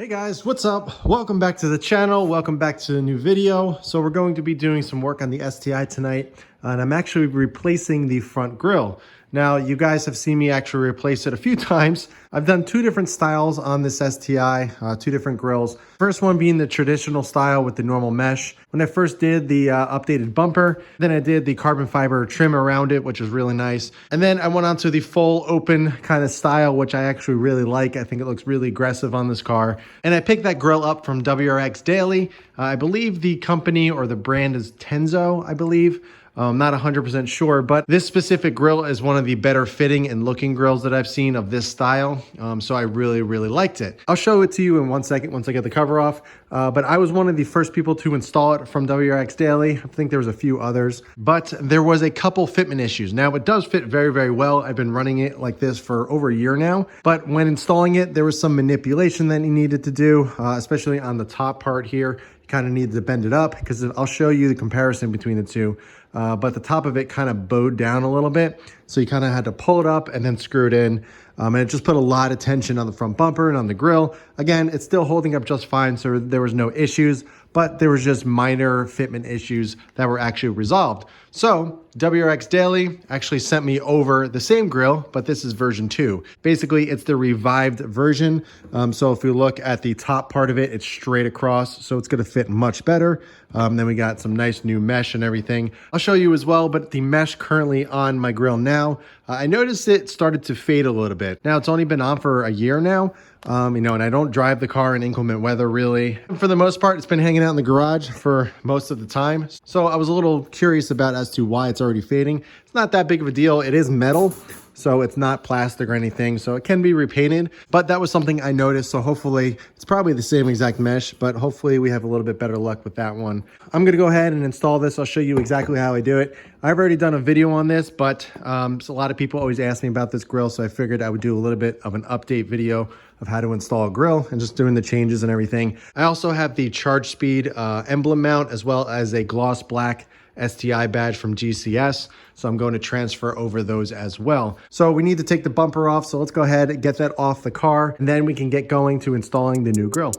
Hey guys, what's up? Welcome back to the channel. Welcome back to a new video. So we're going to be doing some work on the STI tonight, and I'm actually replacing the front grille. Now, you guys have seen me actually replace it a few times. I've done two different styles on this STI, two different grills. First one being the traditional style with the normal mesh. When I first did the updated bumper, then I did the carbon fiber trim around it, which is really nice. And then I went on to the full open kind of style, which I actually really like. I think it looks really aggressive on this car. And I picked that grill up from WRX Daily. I believe the company or the brand is Tenzo, I believe. I'm not 100% sure, but this specific grill is one of the better fitting and looking grills that I've seen of this style. So I really liked it. I'll show it to you in 1 second once I get the cover off. But I was one of the first people to install it from WRX Daily. I think there was a few others, but there was a couple fitment issues. Now it does fit very well. I've been running it like this for over a year now, but when installing it, there was some manipulation that you needed to do, especially on the top part here. You kind of needed to bend it up because I'll show you the comparison between the two. But the top of it kind of bowed down a little bit. So you kind of had to pull it up and then screw it in. And it just put a lot of tension on the front bumper and on the grill. Again, it's still holding up just fine, so there was no issues, but there was just minor fitment issues that were actually resolved. So WRX Daily actually sent me over the same grill, but this is version 2. Basically, it's the revived version. So if you look at the top part of it, it's straight across, so it's gonna fit much better. Then we got some nice new mesh and everything. I'll show you as well, but the mesh currently on my grill now, I noticed it started to fade a little bit. Now it's only been on for a year now, and I don't drive the car in inclement weather really. For the most part, it's been hanging out in the garage for most of the time. So I was a little curious about as to why it's already fading. It's not that big of a deal. It is metal, so it's not plastic or anything, so it can be repainted, but that was something I noticed. So hopefully it's probably the same exact mesh, but hopefully we have a little bit better luck with that one. I'm gonna go ahead and install this. I'll show you exactly how I do it. I've already done a video on this, but so a lot of people always ask me about this grill, so I figured I would do a little bit of an update video of how to install a grill and just doing the changes and everything. I also have the charge speed emblem mount, as well as a gloss black STI badge from GCS. So I'm going to transfer over those as well. So we need to take the bumper off. So let's go ahead and get that off the car, and then we can get going to installing the new grill.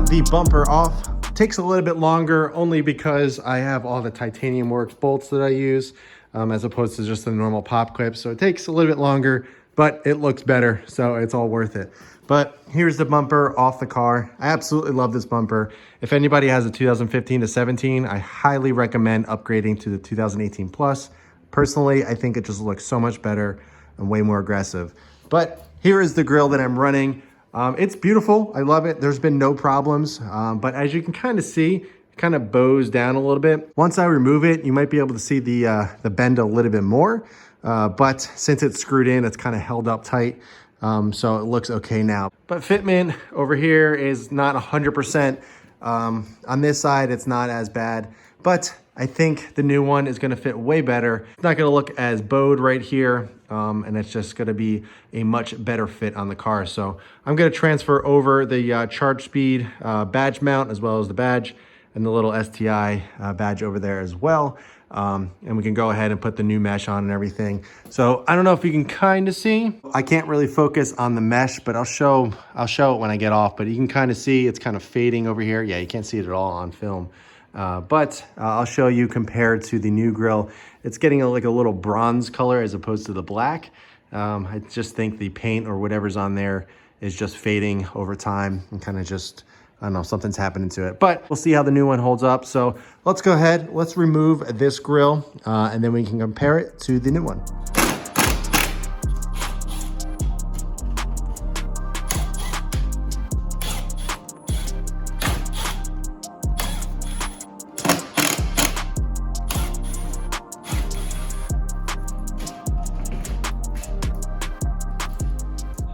The bumper off takes a little bit longer, only because I have all the titanium works bolts that I use, as opposed to just the normal pop clips. So it takes a little bit longer, but it looks better, so it's all worth it. But here's the bumper off the car. I absolutely love this bumper. If anybody has a 2015 to 17, I highly recommend upgrading to the 2018 Plus. Personally, I think it just looks so much better and way more aggressive. But here is the grill that I'm running. It's beautiful. I love it. There's been no problems. But as you can kind of see, it kind of bows down a little bit. Once I remove it, you might be able to see the bend a little bit more. But since it's screwed in, it's kind of held up tight. So it looks okay now. But fitment over here is not 100%. On this side, it's not as bad. But I think the new one is going to fit way better. It's not going to look as bowed right here. And it's just going to be a much better fit on the car. So I'm going to transfer over the charge speed badge mount, as well as the badge and the little STI badge over there as well. And we can go ahead and put the new mesh on and everything. So I don't know if you can kind of see. I can't really focus on the mesh, but I'll show it when I get off. But you can kind of see it's kind of fading over here. Yeah, you can't see it at all on film. But I'll show you compared to the new grill. It's getting like a little bronze color as opposed to the black. I just think the paint or whatever's on there is just fading over time and kind of just, I don't know, something's happening to it. But we'll see how the new one holds up. So let's go ahead, let's remove this grill, and then we can compare it to the new one.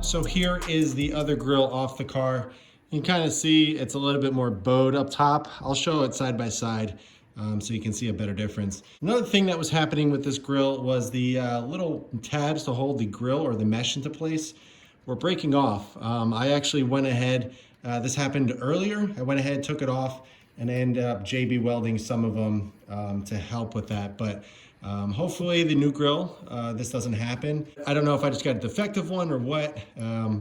So here is the other grill off the car. You can kind of see it's a little bit more bowed up top. I'll show it side by side so you can see a better difference. Another thing that was happening with this grill was the little tabs to hold the grill or the mesh into place were breaking off. I actually went ahead, this happened earlier, I went ahead, took it off, and I ended up JB welding some of them to help with that. But hopefully the new grill, this doesn't happen. I don't know if I just got a defective one or what,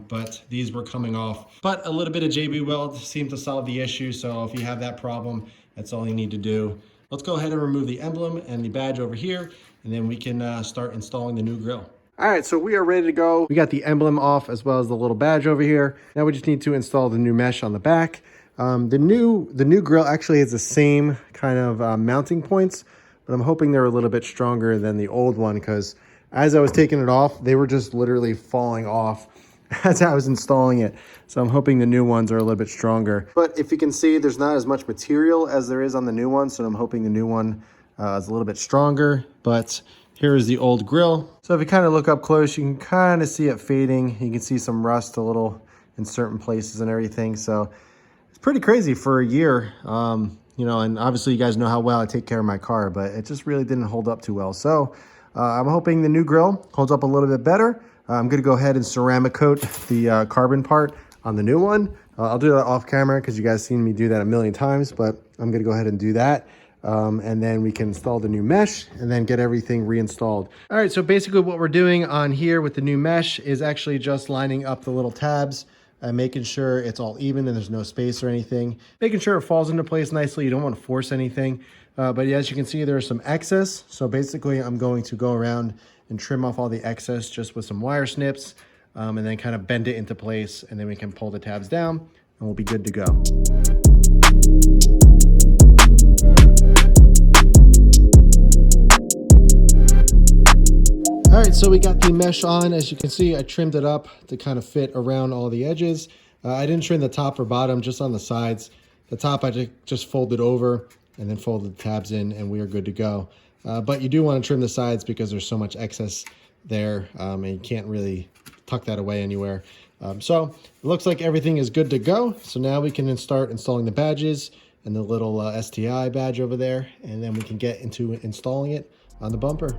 but these were coming off. But a little bit of JB weld seemed to solve the issue. So if you have that problem, that's all you need to do. Let's go ahead and remove the emblem and the badge over here, and then we can start installing the new grill. All right, so we are ready to go. We got the emblem off as well as the little badge over here. Now we just need to install the new mesh on the back. The new grill actually has the same kind of mounting points, but I'm hoping they're a little bit stronger than the old one, because as I was taking it off, they were just literally falling off as I was installing it. So I'm hoping the new ones are a little bit stronger. But if you can see, there's not as much material as there is on the new one, so I'm hoping the new one is a little bit stronger. But here is the old grill. So if you kind of look up close, you can kind of see it fading. You can see some rust a little in certain places and everything. So it's pretty crazy for a year. You know, and obviously you guys know how well I take care of my car, but it just really didn't hold up too well. So I'm hoping the new grill holds up a little bit better. I'm gonna go ahead and ceramic coat the carbon part on the new one. I'll do that off camera because you guys seen me do that a million times, but I'm gonna go ahead and do that. And then we can install the new mesh and then get everything reinstalled. All right, so basically what we're doing on here with the new mesh is actually just lining up the little tabs, making sure it's all even and there's no space or anything, making sure it falls into place nicely. You don't want to force anything, but as you can see, there's some excess. So basically I'm going to go around and trim off all the excess just with some wire snips, and then kind of bend it into place, and then we can pull the tabs down and we'll be good to go. All right, so we got the mesh on. As you can see, I trimmed it up to kind of fit around all the edges. I didn't trim the top or bottom, just on the sides. The top I just folded over and then folded the tabs in, and we are good to go. But you do want to trim the sides because there's so much excess there, and you can't really tuck that away anywhere. So it looks like everything is good to go. So now we can start installing the badges and the little STI badge over there, and then we can get into installing it on the bumper.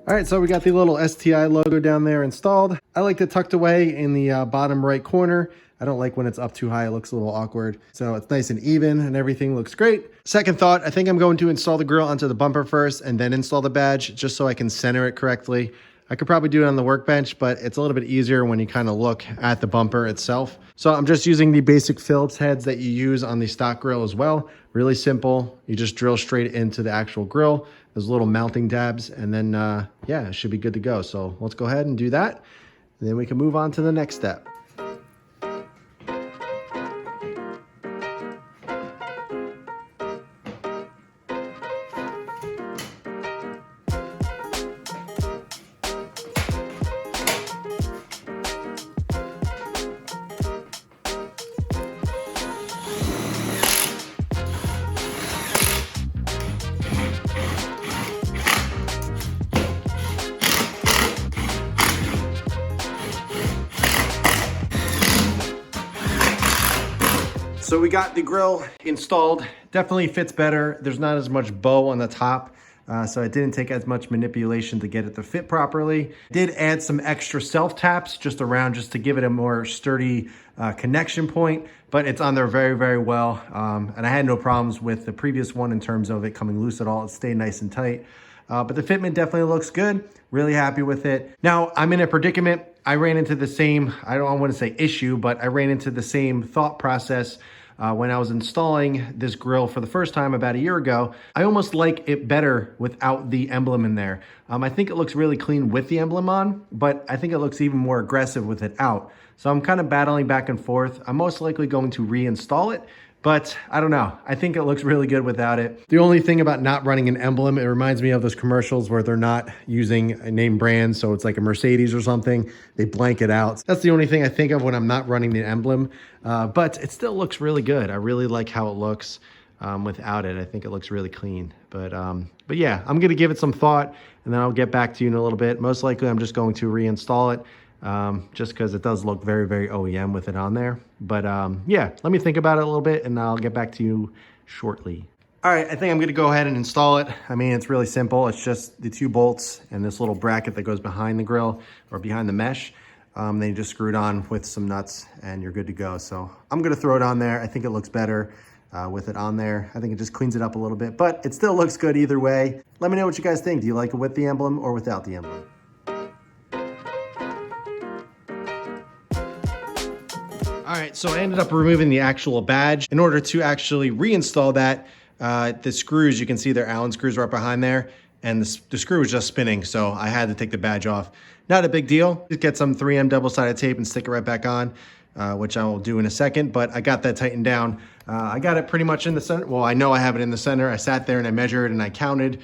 All right, so we got the little STI logo down there installed. I like it tucked away in the bottom right corner. I don't like when it's up too high, it looks a little awkward. So it's nice and even and everything looks great. Second thought, I think I'm going to install the grill onto the bumper first and then install the badge just so I can center it correctly. I could probably do it on the workbench, but it's a little bit easier when you kind of look at the bumper itself. So I'm just using the basic Phillips heads that you use on the stock grill as well. Really simple. You just drill straight into the actual grill. There's little mounting tabs, and then yeah, it should be good to go. So let's go ahead and do that, and then we can move on to the next step. So we got the grill installed. Definitely fits better. There's not as much bow on the top, so it didn't take as much manipulation to get it to fit properly. Did add some extra self taps just around just to give it a more sturdy connection point, but it's on there very, very well. And I had no problems with the previous one in terms of it coming loose at all. It stayed nice and tight. But the fitment definitely looks good. Really happy with it. Now I'm in a predicament. I ran into the same, I don't want to say issue, but I ran into the same thought process when I was installing this grill for the first time about a year ago. I almost like it better without the emblem in there. I think it looks really clean with the emblem on, but I think it looks even more aggressive with it out. So I'm kind of battling back and forth. I'm most likely going to reinstall it, but I don't know. I think it looks really good without it. The only thing about not running an emblem, it reminds me of those commercials where they're not using a name brand. So it's like a Mercedes or something. They blank it out. That's the only thing I think of when I'm not running the emblem. But it still looks really good. I really like how it looks. without it. I think it looks really clean. But yeah, I'm gonna give it some thought, and then I'll get back to you in a little bit. Most likely I'm just going to reinstall it, just because it does look very, very OEM with it on there. But yeah, let me think about it a little bit, and I'll get back to you shortly. All right, I think I'm gonna go ahead and install it. I mean, it's really simple. It's just the 2 bolts and this little bracket that goes behind the grill or behind the mesh. Then you just screw it on with some nuts and you're good to go. So I'm gonna throw it on there. I think it looks better with it on there. I think it just cleans it up a little bit, but it still looks good either way. Let me know what you guys think. Do you like it with the emblem or without the emblem? All right, so I ended up removing the actual badge. In order to actually reinstall that, the screws, you can see they're Allen screws right behind there, and the screw was just spinning, so I had to take the badge off. Not a big deal. Just get some 3M double-sided tape and stick it right back on, which I will do in a second, but I got that tightened down. I got it pretty much in the center. Well, I know I have it in the center. I sat there and I measured and I counted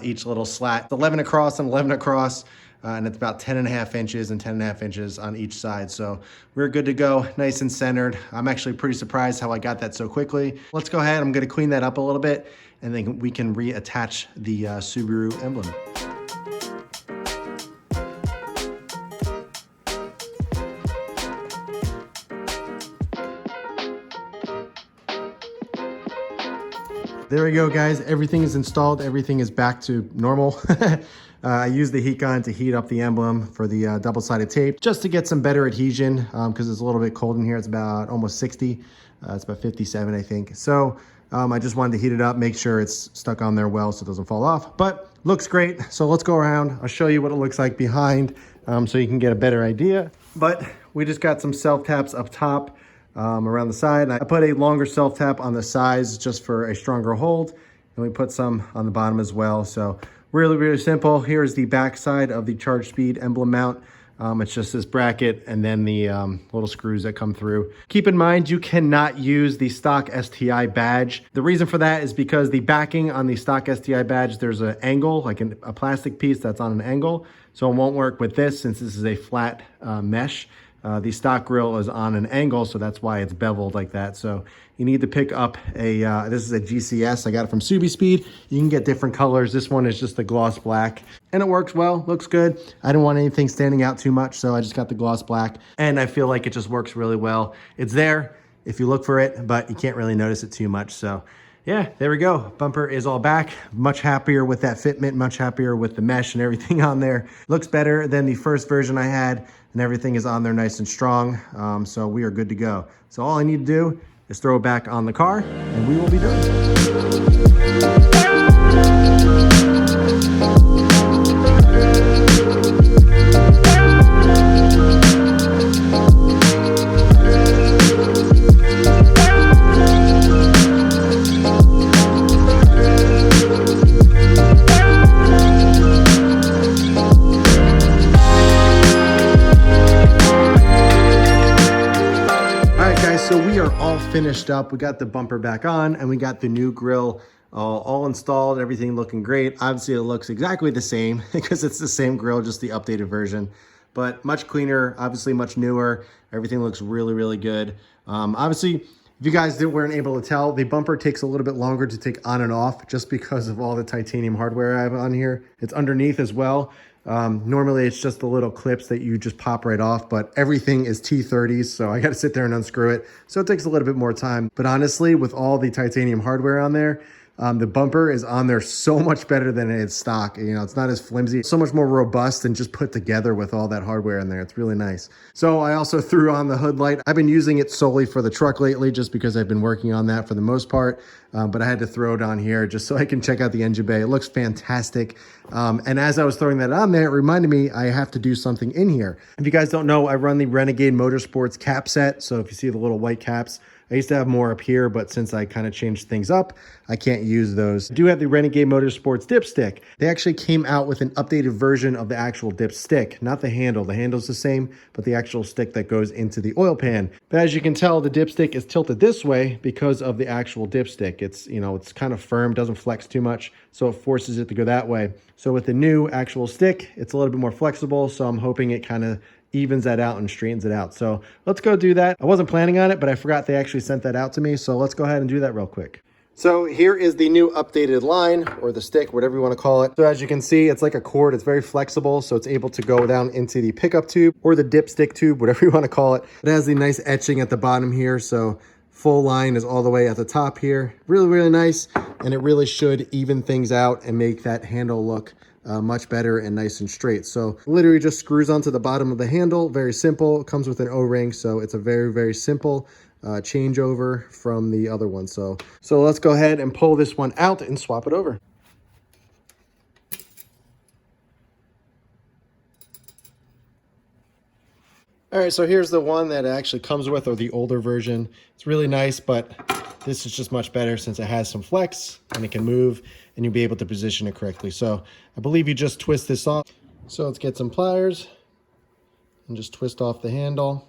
each little slat. It's 11 across and 11 across. And it's about 10.5 inches and 10.5 inches on each side. So we're good to go, nice and centered. I'm actually pretty surprised how I got that so quickly. Let's go ahead, I'm gonna clean that up a little bit, and then we can reattach the Subaru emblem. There we go, guys. Everything is installed. Everything is back to normal. I used the heat gun to heat up the emblem for the double-sided tape just to get some better adhesion because it's a little bit cold in here. It's about almost 60. It's about 57, I think. So I just wanted to heat it up, make sure it's stuck on there well so it doesn't fall off. But looks great. So let's go around. I'll show you what it looks like behind so you can get a better idea. But we just got some self-taps up top. Around the side. And I put a longer self-tap on the sides just for a stronger hold. And we put some on the bottom as well. So really, really simple. Here's the back side of the Charge Speed emblem mount. It's just this bracket and then the little screws that come through. Keep in mind, you cannot use the stock STI badge. The reason for that is because the backing on the stock STI badge, there's an angle, like a plastic piece that's on an angle. So it won't work with this since this is a flat mesh. The stock grill is on an angle, so that's why it's beveled like that. So you need to pick up a, this is a GCS. I got it from Subispeed. You can get different colors. This one is just a gloss black and it works well, looks good. I didn't want anything standing out too much, so I just got the gloss black and I feel like it just works really well. It's there if you look for it, but you can't really notice it too much. So yeah, there we go. Bumper is all back. Much happier with that fitment, much happier with the mesh and everything on there. Looks better than the first version I had, and everything is on there nice and strong. So we are good to go. So all I need to do is throw it back on the car and we will be done. So we are all finished up. We got the bumper back on and we got the new grill all installed, everything looking great. Obviously it looks exactly the same because it's the same grill, just the updated version, but much cleaner, obviously much newer. Everything looks really, really good. Obviously, if you guys weren't able to tell, the bumper takes a little bit longer to take on and off just because of all the titanium hardware I have on here. It's underneath as well. Normally it's just the little clips that you just pop right off, but everything is T30s, so I got to sit there and unscrew it. So it takes a little bit more time. But honestly, with all the titanium hardware on there, the bumper is on there so much better than it's stock. You know, it's not as flimsy, so much more robust and just put together with all that hardware in there. It's really nice. So I also threw on the hood light. I've been using it solely for the truck lately just because I've been working on that for the most part. But I had to throw it on here just so I can check out the engine bay. It looks fantastic. And as I was throwing that on there, it reminded me I have to do something in here. If you guys don't know, I run the Renegade Motorsports cap set. So if you see the little white caps, I used to have more up here, but since I kind of changed things up, I can't use those. I do have the Renegade Motorsports dipstick. They actually came out with an updated version of the actual dipstick, not the handle. The handle's the same, but the actual stick that goes into the oil pan. But as you can tell, the dipstick is tilted this way because of the actual dipstick. It's, you know, it's kind of firm, doesn't flex too much, so it forces it to go that way. So with the new actual stick, it's a little bit more flexible, so I'm hoping it kind of evens that out and straightens it out. So let's go do that. I wasn't planning on it, but I forgot they actually sent that out to me. So let's go ahead and do that real quick. So here is the new updated line, or the stick, whatever you want to call it. So as you can see, it's like a cord. It's very flexible, so it's able to go down into the pickup tube or the dipstick tube, whatever you want to call it. It has the nice etching at the bottom here, so full line is all the way at the top here. Really, really nice, and it really should even things out and make that handle look much better and nice and straight. So literally just screws onto the bottom of the handle. Very simple. It comes with an O-ring, so it's a very, very simple changeover from the other one. So let's go ahead and pull this one out and swap it over. All right, so here's the one that it actually comes with, or the older version. It's really nice, but this is just much better since it has some flex and it can move and you'll be able to position it correctly. So I believe you just twist this off. So let's get some pliers and just twist off the handle.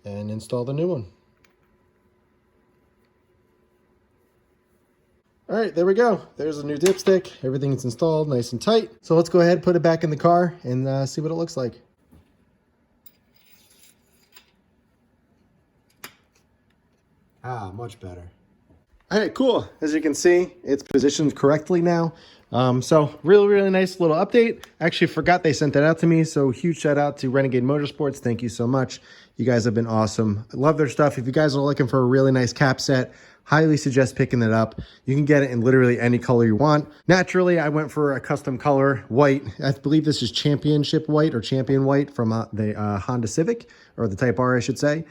And install the new one. All right, there we go. There's the new dipstick. Everything's installed nice and tight. So let's go ahead, put it back in the car and see what it looks like. Ah, much better. All right, cool. As you can see, it's positioned correctly now. So really, really nice little update. Actually forgot they sent that out to me. So huge shout out to Renegade Motorsports. Thank you so much. You guys have been awesome. I love their stuff. If you guys are looking for a really nice cap set, highly suggest picking it up. You can get it in literally any color you want. Naturally, I went for a custom color, white. I believe this is championship white or champion white from the Honda Civic, or the Type R, I should say.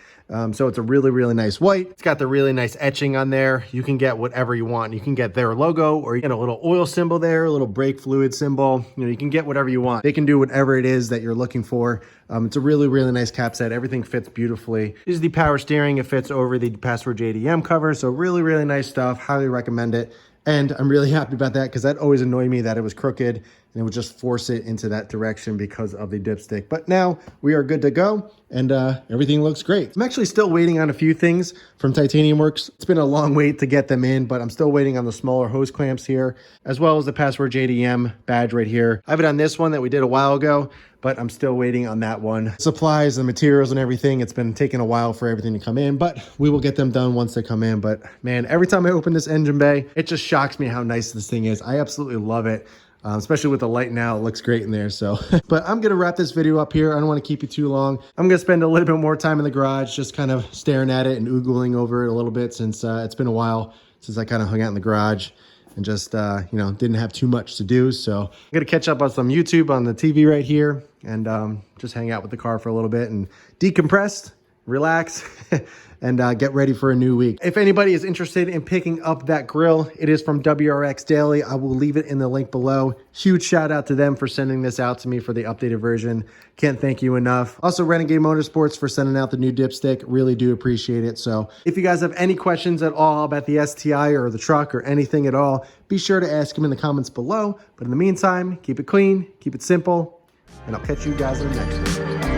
So it's a really, really nice white. It's got the really nice etching on there. You can get whatever you want. You can get their logo, or you get a little oil symbol there, a little brake fluid symbol. You know, you can get whatever you want. They can do whatever it is that you're looking for. It's a really, really nice cap set. Everything fits beautifully. This is the power steering. It fits over the Password JDM cover. So really, really nice stuff. Highly recommend it. And I'm really happy about that because that always annoyed me that it was crooked and it would just force it into that direction because of the dipstick. But now we are good to go and everything looks great. I'm actually still waiting on a few things from Titanium Works. It's been a long wait to get them in, but I'm still waiting on the smaller hose clamps here, as well as the Password JDM badge right here. I have it on this one that we did a while ago, but I'm still waiting on that one. Supplies and materials and everything, it's been taking a while for everything to come in, but we will get them done once they come in. But man, every time I open this engine bay, it just shocks me how nice this thing is. I absolutely love it. Especially with the light now, it looks great in there. So, but I'm gonna wrap this video up here. I don't want to keep you too long. I'm gonna spend a little bit more time in the garage, just kind of staring at it and oogling over it a little bit, since it's been a while since I kind of hung out in the garage and just, you know, didn't have too much to do. So I'm gonna catch up on some YouTube on the TV right here and just hang out with the car for a little bit and decompress, relax, and get ready for a new week. If anybody is interested in picking up that grill, it is from WRX Daily. I will leave it in the link below. Huge shout out to them for sending this out to me for the updated version. Can't thank you enough. Also, Renegade Motorsports for sending out the new dipstick. Really do appreciate it. So if you guys have any questions at all about the STI or the truck or anything at all, be sure to ask them in the comments below. But in the meantime, keep it clean, keep it simple, and I'll catch you guys in the next one.